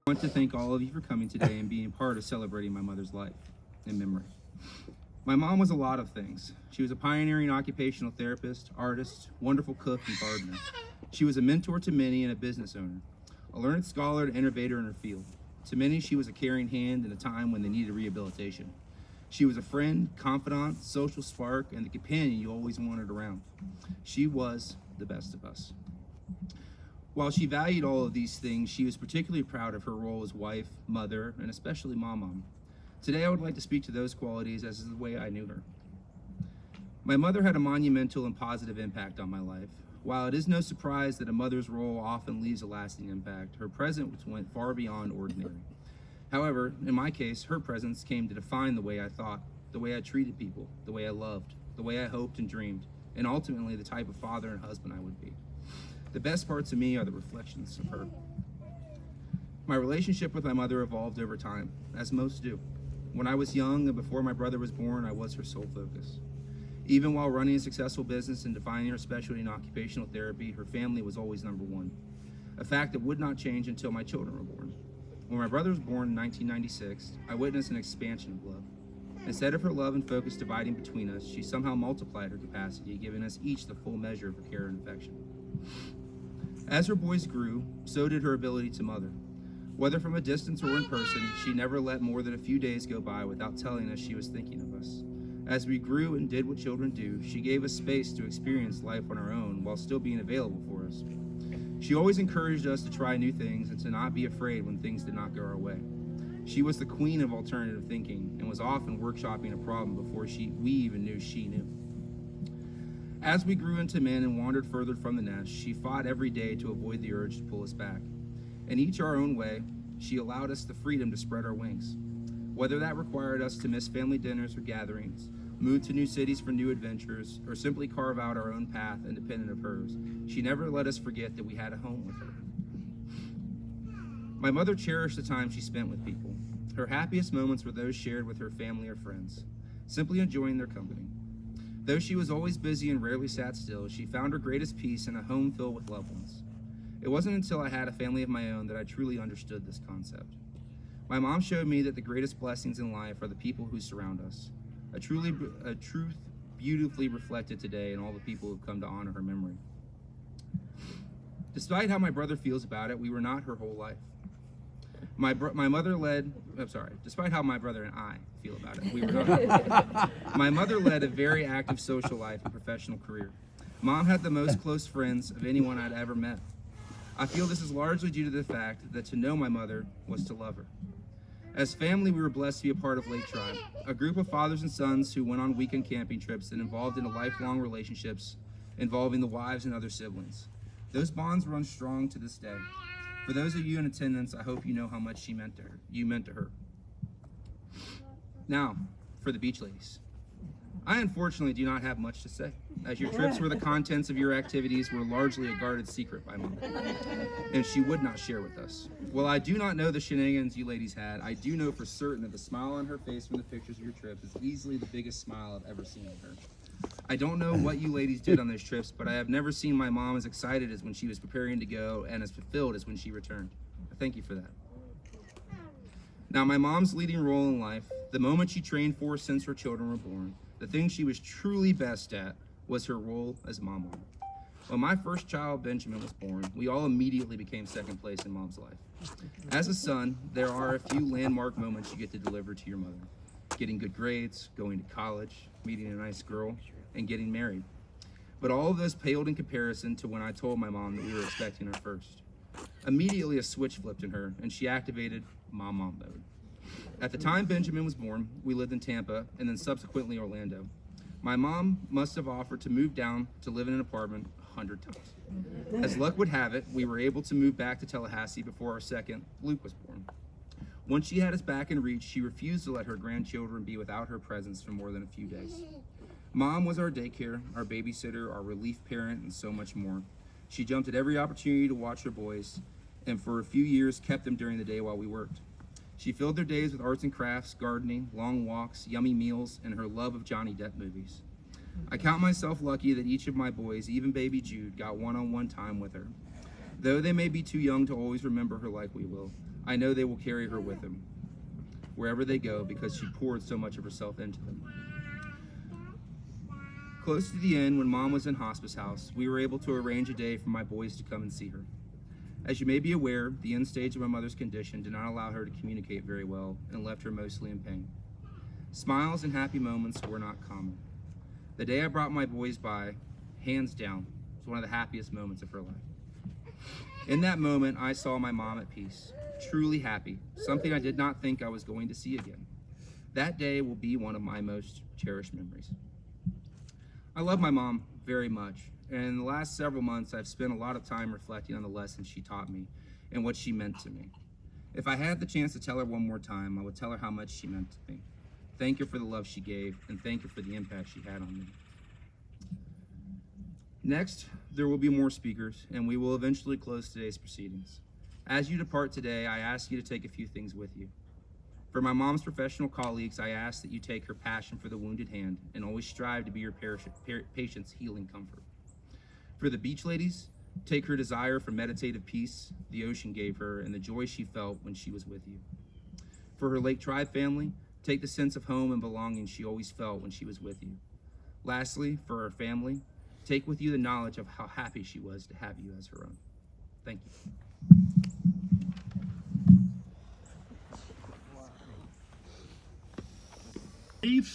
I want to thank all of you for coming today and being part of celebrating my mother's life and memory. My mom was a lot of things. She was a pioneering occupational therapist, artist, wonderful cook, and gardener. She was a mentor to many and a business owner, a learned scholar and innovator in her field. To many, she was a caring hand in a time when they needed rehabilitation. She was a friend, confidant, social spark, and the companion you always wanted around. She was the best of us. While she valued all of these things, she was particularly proud of her role as wife, mother, and especially mom. Today, I would like to speak to those qualities as is the way I knew her. My mother had a monumental and positive impact on my life. While it is no surprise that a mother's role often leaves a lasting impact, her presence went far beyond ordinary. However, in my case, her presence came to define the way I thought, the way I treated people, the way I loved, the way I hoped and dreamed, and ultimately the type of father and husband I would be. The best parts of me are the reflections of her. My relationship with my mother evolved over time, as most do. When I was young and before my brother was born, I was her sole focus. Even while running a successful business and defining her specialty in occupational therapy, her family was always number one, a fact that would not change until my children were born. When my brother was born in 1996, I witnessed an expansion of love. Instead of her love and focus dividing between us, she somehow multiplied her capacity, giving us each the full measure of her care and affection. As her boys grew, so did her ability to mother. Whether from a distance or in person, she never let more than a few days go by without telling us she was thinking of us. As we grew and did what children do, she gave us space to experience life on our own while still being available for us. She always encouraged us to try new things and to not be afraid when things did not go our way. She was the queen of alternative thinking and was often workshopping a problem before we even knew she knew. As we grew into men and wandered further from the nest, she fought every day to avoid the urge to pull us back. In each our own way, she allowed us the freedom to spread our wings. Whether that required us to miss family dinners or gatherings, move to new cities for new adventures, or simply carve out our own path independent of hers, she never let us forget that we had a home with her. My mother cherished the time she spent with people. Her happiest moments were those shared with her family or friends, simply enjoying their company. Though she was always busy and rarely sat still, she found her greatest peace in a home filled with loved ones. It wasn't until I had a family of my own that I truly understood this concept. My mom showed me that the greatest blessings in life are the people who surround us, a truth beautifully reflected today in all the people who have come to honor her memory. Despite how my brother feels about it, we were not her whole life. Despite how my brother and I feel about it, we were not. My mother led a very active social life and professional career. Mom had the most close friends of anyone I'd ever met. I feel this is largely due to the fact that to know my mother was to love her. As family, we were blessed to be a part of Lake Tribe, a group of fathers and sons who went on weekend camping trips that involved into lifelong relationships involving the wives and other siblings. Those bonds run strong to this day. For those of you in attendance, I hope you know how much you meant to her. Now, for the beach ladies. I unfortunately do not have much to say, as your trips where the contents of your activities were largely a guarded secret by Mom, and she would not share with us. While I do not know the shenanigans you ladies had, I do know for certain that the smile on her face from the pictures of your trips is easily the biggest smile I've ever seen of her. I don't know what you ladies did on those trips, but I have never seen my mom as excited as when she was preparing to go and as fulfilled as when she returned. I thank you for that. Now, my mom's leading role in life, the moment she trained for since her children were born, the thing she was truly best at was her role as mom. When my first child, Benjamin, was born, we all immediately became second place in Mom's life. As a son, there are a few landmark moments you get to deliver to your mother. Getting good grades, going to college, meeting a nice girl, and getting married. But all of those paled in comparison to when I told my mom that we were expecting her first. Immediately a switch flipped in her, and she activated mom mode. At the time Benjamin was born, we lived in Tampa and then subsequently Orlando. My mom must have offered to move down to live in an apartment 100 times. As luck would have it, we were able to move back to Tallahassee before our second, Luke, was born. Once she had us back in reach, she refused to let her grandchildren be without her presence for more than a few days. Mom was our daycare, our babysitter, our relief parent, and so much more. She jumped at every opportunity to watch her boys, and for a few years kept them during the day while we worked. She filled their days with arts and crafts, gardening, long walks, yummy meals, and her love of Johnny Depp movies. I count myself lucky that each of my boys, even baby Jude, got one-on-one time with her. Though they may be too young to always remember her like we will, I know they will carry her with them wherever they go because she poured so much of herself into them. Close to the end, when Mom was in hospice house, we were able to arrange a day for my boys to come and see her. As you may be aware, the end stage of my mother's condition did not allow her to communicate very well and left her mostly in pain. Smiles and happy moments were not common. The day I brought my boys by, hands down, was one of the happiest moments of her life. In that moment, I saw my mom at peace, truly happy, something I did not think I was going to see again. That day will be one of my most cherished memories. I love my mom very much, and in the last several months, I've spent a lot of time reflecting on the lessons she taught me and what she meant to me. If I had the chance to tell her one more time, I would tell her how much she meant to me. Thank her for the love she gave, and thank her for the impact she had on me. Next, there will be more speakers, and we will eventually close today's proceedings. As you depart today, I ask you to take a few things with you. For my mom's professional colleagues, I ask that you take her passion for the wounded hand and always strive to be your patient's healing comfort. For the beach ladies, take her desire for meditative peace the ocean gave her and the joy she felt when she was with you. For her Lake Tribe family, take the sense of home and belonging she always felt when she was with you. Lastly, for her family, take with you the knowledge of how happy she was to have you as her own. Thank you.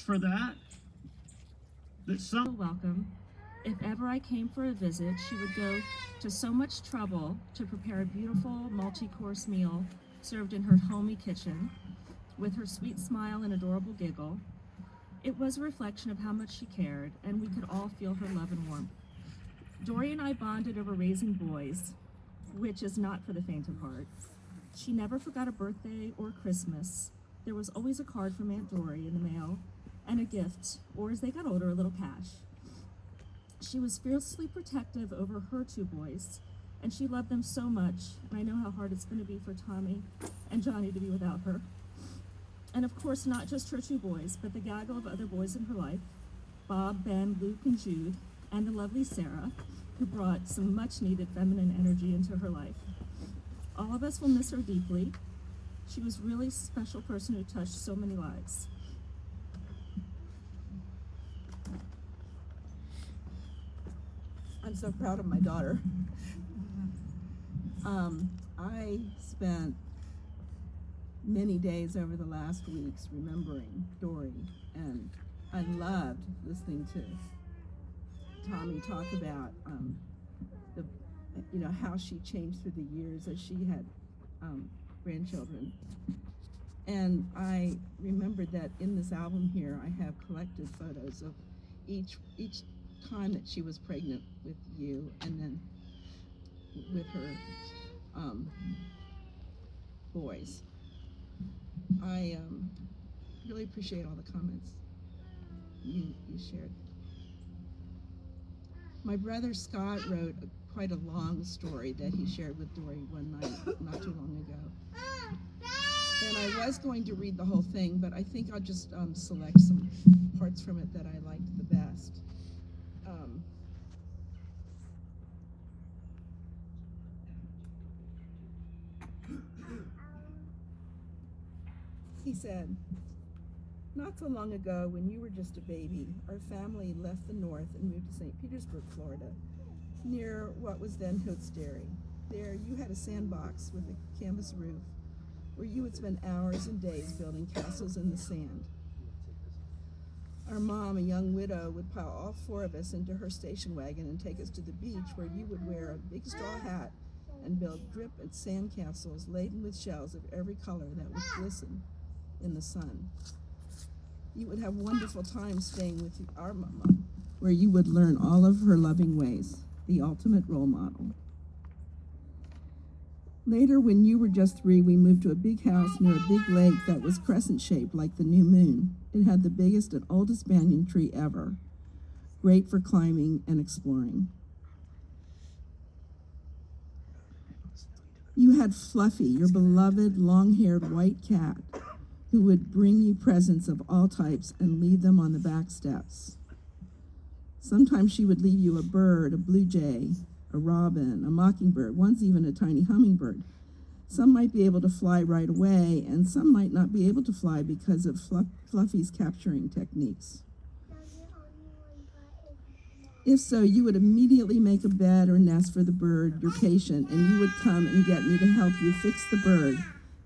For that some welcome. If ever I came for a visit, she would go to so much trouble to prepare a beautiful multi-course meal served in her homey kitchen with her sweet smile and adorable giggle. It was a reflection of how much she cared, and we could all feel her love and warmth. Dori and I bonded over raising boys, which is not for the faint of heart. She never forgot a birthday or Christmas. There was always a card from Aunt Dori in the mail, and a gift, or as they got older, a little cash. She was fiercely protective over her two boys, and she loved them so much, and I know how hard it's going to be for Tommy and Johnny to be without her. And of course, not just her two boys, but the gaggle of other boys in her life, Bob, Ben, Luke, and Jude, and the lovely Sarah, who brought some much-needed feminine energy into her life. All of us will miss her deeply. She was really a special person who touched so many lives. I'm so proud of my daughter. I spent many days over the last weeks remembering Dori, and I loved listening to Tommy talk about how she changed through the years as she had grandchildren. And I remembered that in this album here, I have collected photos of each time that she was pregnant with you, and then with her boys. I really appreciate all the comments you shared. My brother Scott wrote quite a long story that he shared with Dori one night not too long ago. And I was going to read the whole thing, but I think I'll just select some parts from it that I liked the best. He said, "Not so long ago, when you were just a baby, our family left the north and moved to St. Petersburg, Florida, near what was then Hoots Dairy. There, you had a sandbox with a canvas roof, where you would spend hours and days building castles in the sand. Our mom, a young widow, would pile all four of us into her station wagon and take us to the beach, where you would wear a big straw hat and build drip and sand castles laden with shells of every color that would glisten in the sun. You would have wonderful time staying with our mama, where you would learn all of her loving ways, the ultimate role model. Later, when you were just 3, we moved to a big house near a big lake that was crescent-shaped like the new moon. It had the biggest and oldest banyan tree ever, great for climbing and exploring. You had Fluffy, your beloved long-haired white cat, who would bring you presents of all types and leave them on the back steps. Sometimes she would leave you a bird, a blue jay, a robin, a mockingbird, once even a tiny hummingbird. Some might be able to fly right away, and some might not be able to fly because of Fluffy's capturing techniques. If so, you would immediately make a bed or nest for the bird, your patient, and you would come and get me to help you fix the bird,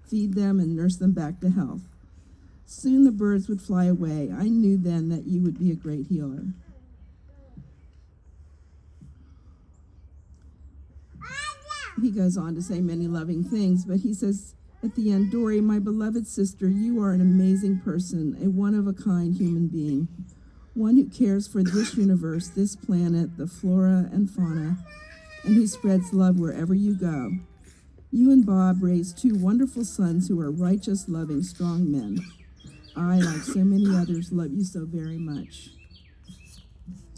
feed them, and nurse them back to health. Soon the birds would fly away. I knew then that you would be a great healer. He goes on to say many loving things, but he says at the end, Dori, my beloved sister, you are an amazing person, a one-of-a-kind human being, one who cares for this universe, this planet, the flora and fauna, and who spreads love wherever you go. You and Bob raised two wonderful sons who are righteous, loving, strong men. I, like so many others, love you so very much.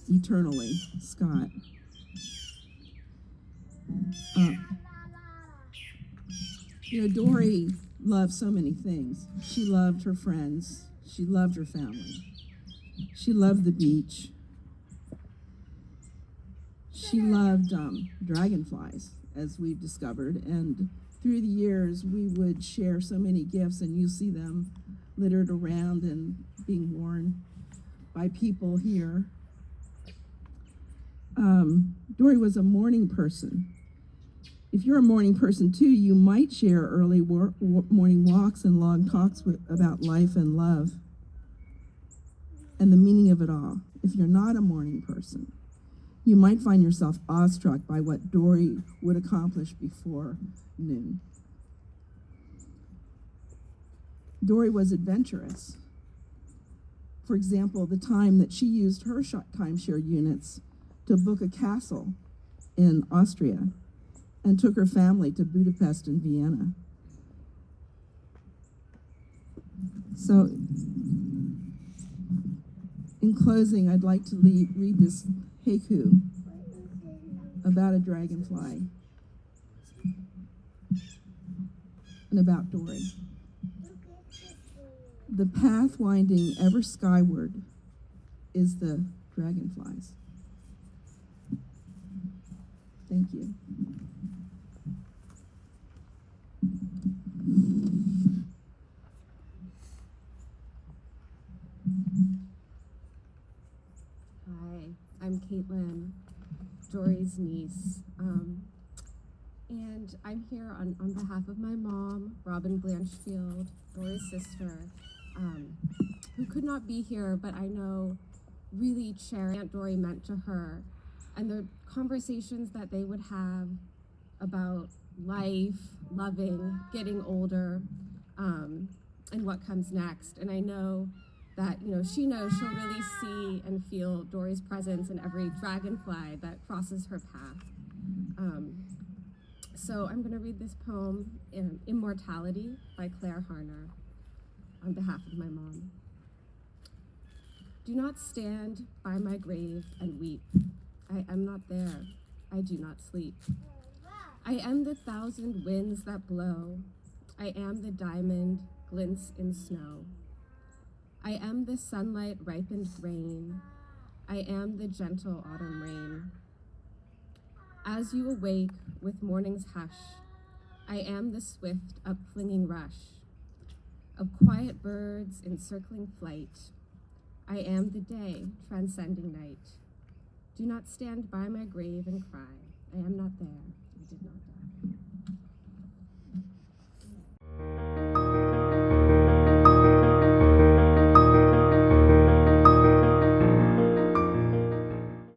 Eternally, Scott. Dori loved so many things. She loved her friends. She loved her family. She loved the beach. She loved dragonflies, as we've discovered. And through the years, we would share so many gifts, and you see them littered around and being worn by people here. Dori was a morning person. If you're a morning person too, you might share early morning walks and long talks about life and love and the meaning of it all. If you're not a morning person, you might find yourself awestruck by what Dori would accomplish before noon. Dori was adventurous. For example, the time that she used her timeshare units to book a castle in Austria and took her family to Budapest and Vienna. So, in closing, I'd like to read this haiku about a dragonfly and about Dori. The path winding ever skyward is the dragonflies. Thank you. Hi, I'm Caitlin, Dori's niece, and I'm here on behalf of my mom, Robin Blanchfield, Dori's sister, who could not be here, but I know really cherished Aunt Dori meant to her, and the conversations that they would have about life, loving, getting older, and what comes next. And I know that, she knows she'll really see and feel Dori's presence in every dragonfly that crosses her path. So I'm gonna read this poem, Immortality by Claire Harner, on behalf of my mom. Do not stand by my grave and weep. I am not there. I do not sleep. I am the thousand winds that blow. I am the diamond glints in snow. I am the sunlight ripened grain. I am the gentle autumn rain. As you awake with morning's hush, I am the swift upflinging rush of quiet birds in circling flight. I am the day transcending night. Do not stand by my grave and cry. I am not there.